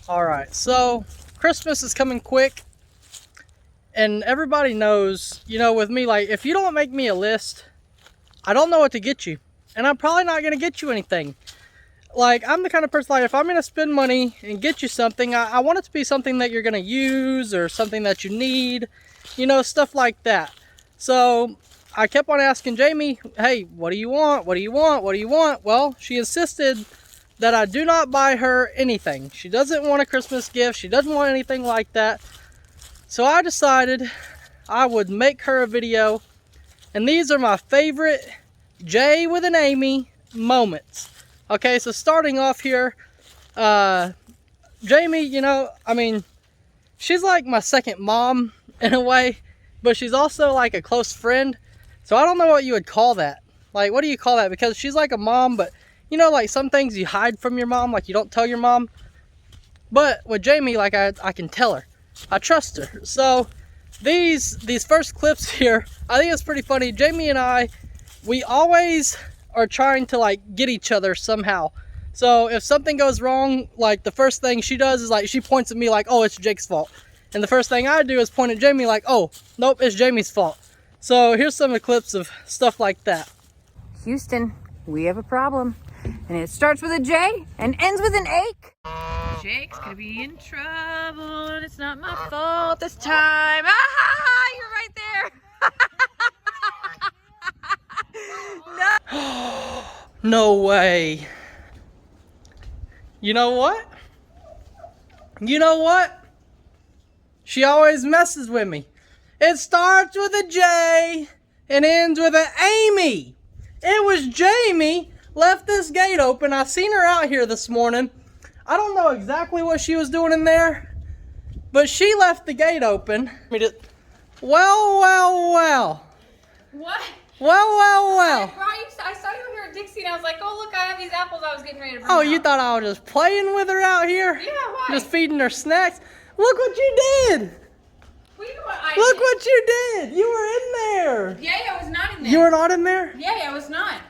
Alright, so Christmas is coming quick, and everybody knows, you know, with me, like, if you don't make me a list, I don't know what to get you. And I'm probably not going to get you anything. Like, I'm the kind of person, like, if I'm going to spend money and get you something, I want it to be something that you're going to use or something that you need, you know, stuff like that. So I kept on asking Jamie, hey, what do you want? What do you want? What do you want? Well, she insisted that I do not buy her anything. She doesn't want a Christmas gift. She doesn't want anything like that. So I decided I would make her a video. And these are my favorite J with an Amy moments. Okay, so starting off here, Jami, you know, I mean, she's like my second mom in a way, but she's also like a close friend. So I don't know what you would call that. Like, what do you call that? Because she's like a mom, but you know, like some things you hide from your mom, like you don't tell your mom. But with Jami, like I can tell her. I trust her. So these first clips here, I think it's pretty funny. Jami and I, we always are trying to like get each other somehow. So if something goes wrong, like the first thing she does is like she points at me like, oh, it's Jake's fault. And the first thing I do is point at Jami like, oh, nope, it's Jami's fault. So here's some of the clips of stuff like that. Houston, we have a problem. And it starts with a J and ends with an ache. Jake's gonna be in trouble and it's not my fault this time. Ah, you're right there. No. No way. You know what? You know what? She always messes with me. It starts with a J and ends with an Amy. It was Jami left this gate open. I seen her out here this morning. I don't know exactly what she was doing in there, but she left the gate open. Well, well, well. What? Well. I saw you here at Dixie and I was like, oh look, I have these apples I was getting ready to bring Oh, out. you thought I was just playing with her out here? Yeah, why? Just feeding her snacks? Look what you did! Well, you know what I Look did? what you did! You were in there! Yeah, I was not in there. You were not in there? Yeah, I was not.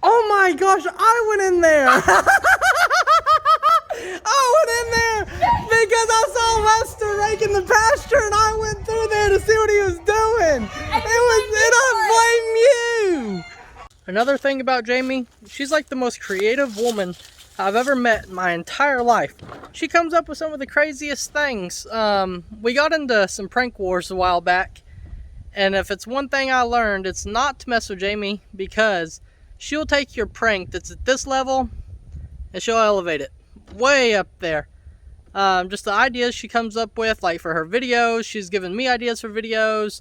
Oh my gosh, I went in there! I went in there because I saw Lester raking the pasture and I went through there to see what he was doing. And I blame you! Another thing about Jami, she's like the most creative woman I've ever met in my entire life. She comes up with some of the craziest things. We got into some prank wars a while back, and if it's one thing I learned, it's not to mess with Jami, because she'll take your prank that's at this level and she'll elevate it way up there. Just the ideas she comes up with, like for her videos, she's given me ideas for videos.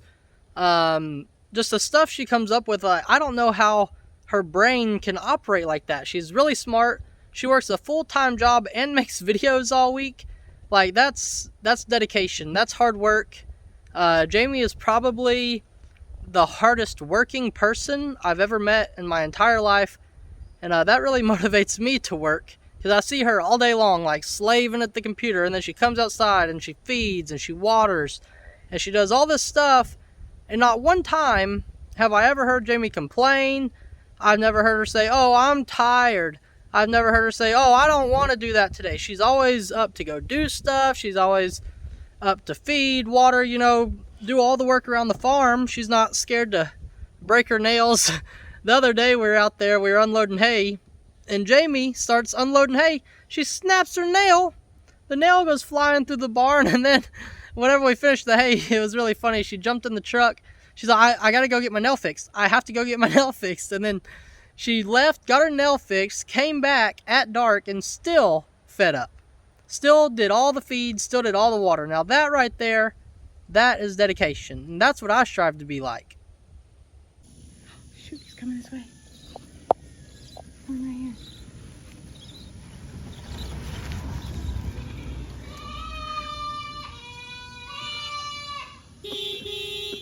Just the stuff she comes up with, I don't know how her brain can operate like that. She's really smart. She works a full-time job and makes videos all week. Like, that's dedication. That's hard work. Jami is probably the hardest working person I've ever met in my entire life. And that really motivates me to work. Because I see her all day long, like, slaving at the computer. And then she comes outside and she feeds and she waters. And she does all this stuff. And not one time have I ever heard Jami complain. I've never heard her say, oh, I'm tired. I've never heard her say, oh, I don't want to do that today. She's always up to go do stuff. She's always up to feed, water, you know, do all the work around the farm. She's not scared to break her nails. The other day we were out there, we were unloading hay, and Jami starts unloading hay. She snaps her nail. The nail goes flying through the barn, and then whenever we finished the hay, it was really funny. She jumped in the truck. She's like, I got to go get my nail fixed. I have to go get my nail fixed. And then she left, got her nail fixed, came back at dark, and still fed up. Still did all the feed, still did all the water. Now that right there, that is dedication. And that's what I strive to be like. Shoot, he's coming this way. Come right here.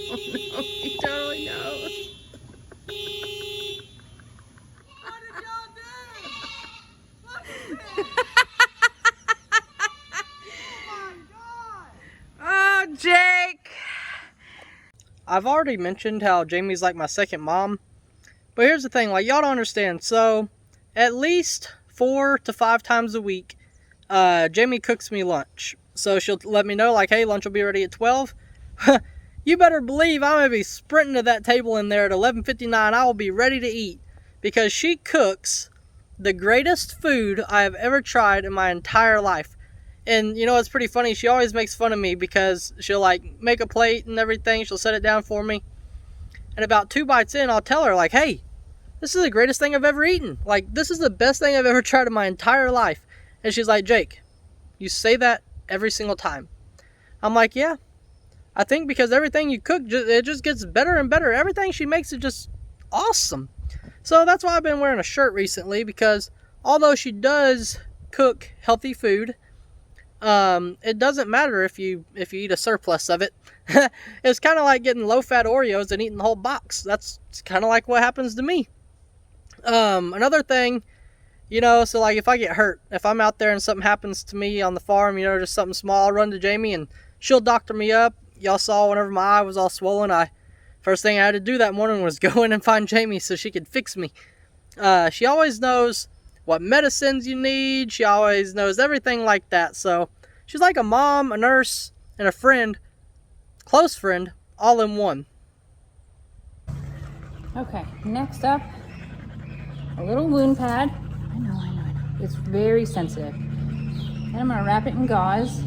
Oh no, he totally knows. What did y'all do? Look at this. Oh my God. Oh, Jake. I've already mentioned how Jami's like my second mom. But here's the thing, like, y'all don't understand. So, at least 4 to 5 times a week, Jami cooks me lunch. So she'll let me know, like, hey, lunch will be ready at 12. You better believe I'm going to be sprinting to that table in there at 11:59. I will be ready to eat because she cooks the greatest food I have ever tried in my entire life. And, you know, it's pretty funny. She always makes fun of me because she'll, like, make a plate and everything. She'll set it down for me. And about 2 bites in, I'll tell her, like, hey, this is the greatest thing I've ever eaten. Like, this is the best thing I've ever tried in my entire life. And she's like, Jake, you say that every single time. I'm like, yeah. I think because everything you cook, it just gets better and better. Everything she makes is just awesome. So that's why I've been wearing a shirt recently, because although she does cook healthy food, it doesn't matter if you eat a surplus of it. It's kind of like getting low-fat Oreos and eating the whole box. That's kind of like what happens to me. Another thing, you know, so like if I get hurt, if I'm out there and something happens to me on the farm, you know, just something small, I'll run to Jami and she'll doctor me up. Y'all saw whenever my eye was all swollen, first thing I had to do that morning was go in and find Jami so she could fix me. She always knows what medicines you need. She always knows everything like that. So she's like a mom, a nurse, and a friend, close friend, all in one. Okay, next up, a little wound pad. I know. It's very sensitive. And I'm gonna wrap it in gauze.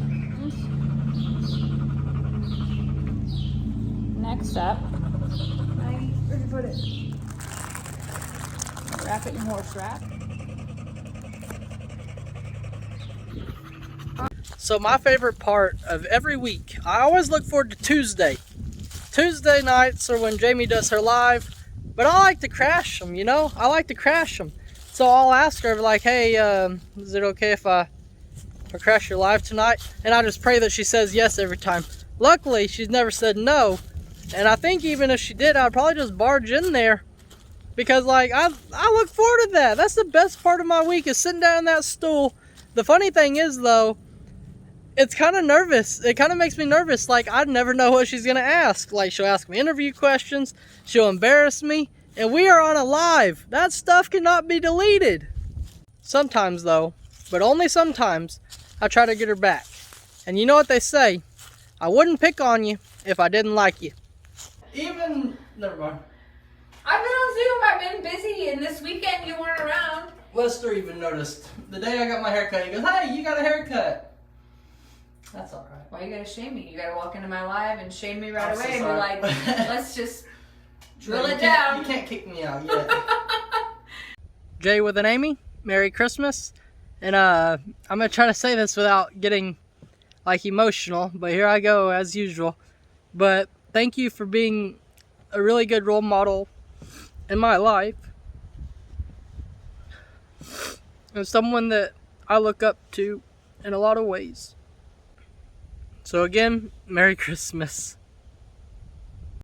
Next up, where to put it? Wrap it in horse wrap. So my favorite part of every week, I always look forward to Tuesday. Tuesday nights are when Jami does her live, but I like to crash them, you know? I like to crash them. So I'll ask her, like, hey, is it okay if I crash your live tonight? And I just pray that she says yes every time. Luckily, she's never said no. And I think even if she did, I'd probably just barge in there. Because, like, I look forward to that. That's the best part of my week, is sitting down in that stool. The funny thing is, though, it's kind of nervous. It kind of makes me nervous. Like, I never know what she's going to ask. Like, she'll ask me interview questions. She'll embarrass me. And we are on a live. That stuff cannot be deleted. Sometimes, though, but only sometimes, I try to get her back. And you know what they say? I wouldn't pick on you if I didn't like you. Never mind. I've been on Zoom. I've been busy, and this weekend you weren't around. Lester even noticed. The day I got my haircut, he goes, hey, you got a haircut. That's all right. Why you gotta shame me? You gotta walk into my live and shame me right I'm away so and be sorry. like, let's just drill No, it down. You can't kick me out yet. Jay with an Amy, Merry Christmas. And I'm going to try to say this without getting, like, emotional, but here I go as usual. But thank you for being a really good role model in my life. And someone that I look up to in a lot of ways. So again, Merry Christmas.